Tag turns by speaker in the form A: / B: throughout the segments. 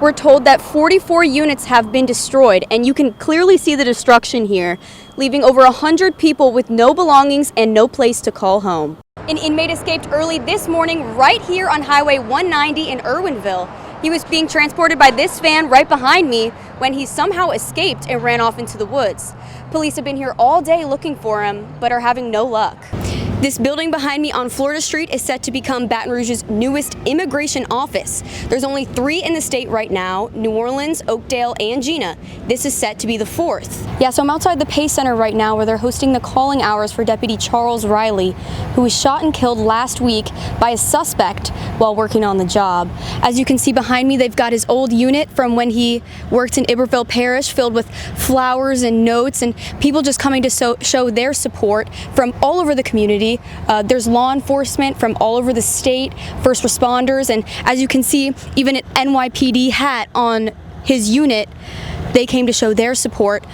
A: We're told that 44 units have been destroyed, and you can clearly see the destruction here, leaving over 100 people with no belongings and no place to call home. An inmate escaped early this morning right here on Highway 190 in Irwinville. He was being transported by this van right behind me when he somehow escaped and ran off into the woods. Police have been here all day looking for him, but are having no luck. This building behind me on Florida Street is set to become Baton Rouge's newest immigration office. There's only 3 in the state right now: New Orleans, Oakdale, and Gina. This is set to be the 4th. Yeah, so I'm outside the Pace Center right now where they're hosting the calling hours for Deputy Charles Riley, who was shot and killed last week by a suspect while working on the job. As you can see behind me, they've got his old unit from when he worked in Iberville Parish, filled with flowers and notes and people just coming to show their support from all over the community. There's law enforcement from all over the state, first responders, and as you can see, even an NYPD hat on his unit. They came to show their support.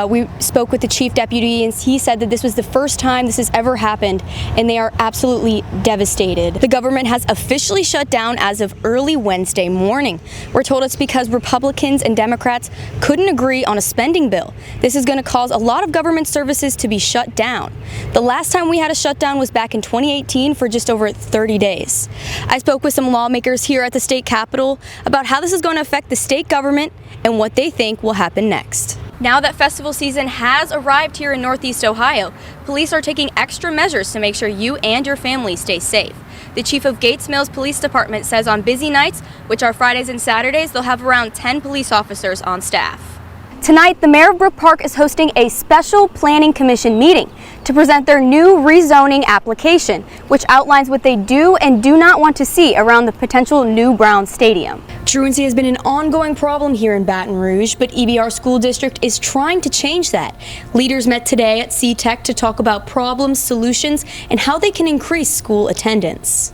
A: We spoke with the chief deputy, and he said that this was the first time this has ever happened, and they are absolutely devastated. The government has officially shut down as of early Wednesday morning. We're told it's because Republicans and Democrats couldn't agree on a spending bill. This is going to cause a lot of government services to be shut down. The last time we had a shutdown was back in 2018 for just over 30 days. I spoke with some lawmakers here at the state capitol about how this is going to affect the state government and what they think will happen next. Now that festival season has arrived here in Northeast Ohio, police are taking extra measures to make sure you and your family stay safe. The chief of Gates Mills Police Department says on busy nights, which are Fridays and Saturdays, they'll have around 10 police officers on staff. Tonight, the mayor of Brook Park is hosting a special planning commission meeting to present their new rezoning application, which outlines what they do and do not want to see around the potential new Brown Stadium. Truancy has been an ongoing problem here in Baton Rouge, but EBR School District is trying to change that. Leaders met today at C-Tech to talk about problems, solutions, and how they can increase school attendance.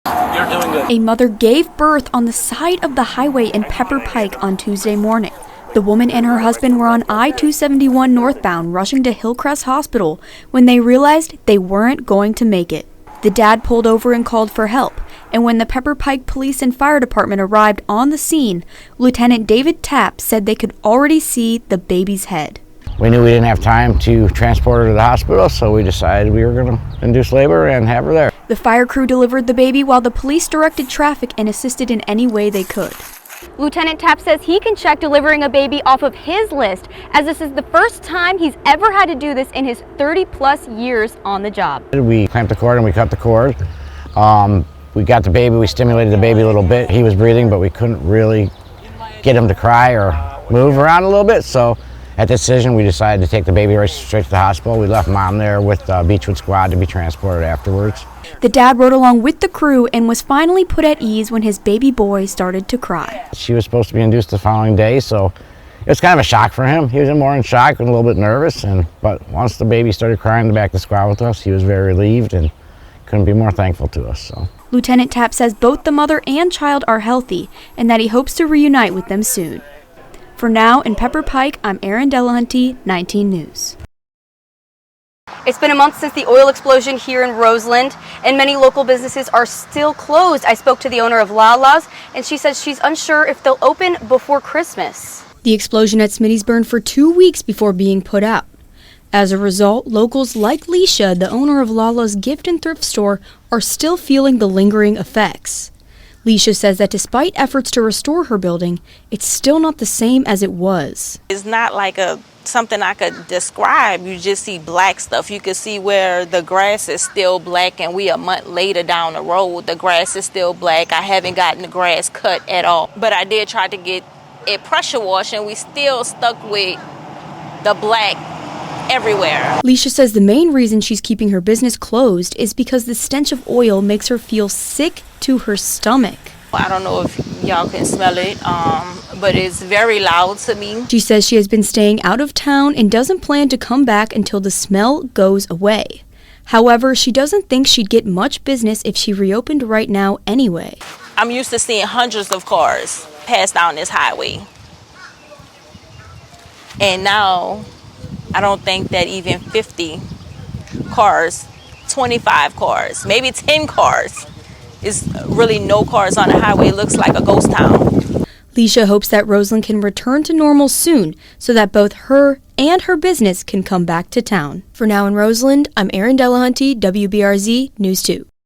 B: You're doing good.
C: A mother gave birth on the side of the highway in Pepper Pike on Tuesday morning. The woman and her husband were on I-271 northbound rushing to Hillcrest Hospital when they realized they weren't going to make it. The dad pulled over and called for help, and when the Pepper Pike Police and Fire Department arrived on the scene, Lieutenant David Tapp said they could already see the baby's head.
D: We knew we didn't have time to transport her to the hospital, so we decided we were going to induce labor and have her there.
C: The fire crew delivered the baby while the police directed traffic and assisted in any way they could.
A: Lieutenant Tapp says he can check delivering a baby off of his list, as this is the first time he's ever had to do this in his 30-plus years on the job.
D: We clamped the cord and we cut the cord. We got the baby, we stimulated the baby a little bit. He was breathing, but we couldn't really get him to cry or move around a little bit, so at that decision we decided to take the baby right straight to the hospital. We left mom there with Beechwood Squad to be transported afterwards.
C: The dad rode along with the crew and was finally put at ease when his baby boy started to cry.
D: She was supposed to be induced the following day, so it was kind of a shock for him. He was more in shock and a little bit nervous, but once the baby started crying in the back of the squad with us, he was very relieved and couldn't be more thankful to us. So.
C: Lieutenant Tapp says both the mother and child are healthy and that he hopes to reunite with them soon. For now, in Pepper Pike, I'm Erin Delahunty, 19 News.
A: It's been a month since the oil explosion here in Roseland, and many local businesses are still closed. I spoke to the owner of Lala's, and she says she's unsure if they'll open before Christmas. The explosion at Smitty's burned for 2 weeks before being put out. As a result, locals like Leisha, the owner of Lala's gift and thrift store, are still feeling the lingering effects. Leisha says that despite efforts to restore her building, it's still not the same as it was.
E: It's not like something I could describe. You just see black stuff. You can see where the grass is still black, and we a month later down the road, the grass is still black. I haven't gotten the grass cut at all. But I did try to get it pressure washed, and we still stuck with the black everywhere.
C: Leisha says the main reason she's keeping her business closed is because the stench of oil makes her feel sick to her stomach.
E: I don't know if y'all can smell it, but it's very loud to me.
C: She says she has been staying out of town and doesn't plan to come back until the smell goes away. However, she doesn't think she'd get much business if she reopened right now anyway.
E: I'm used to seeing hundreds of cars pass down this highway. And now, I don't think that even 50 cars, 25 cars, maybe 10 cars It's really no cars on the highway. It looks like a ghost town.
C: Leisha hopes that Roseland can return to normal soon so that both her and her business can come back to town. For now in Roseland, I'm Erin Delahunty, WBRZ News 2.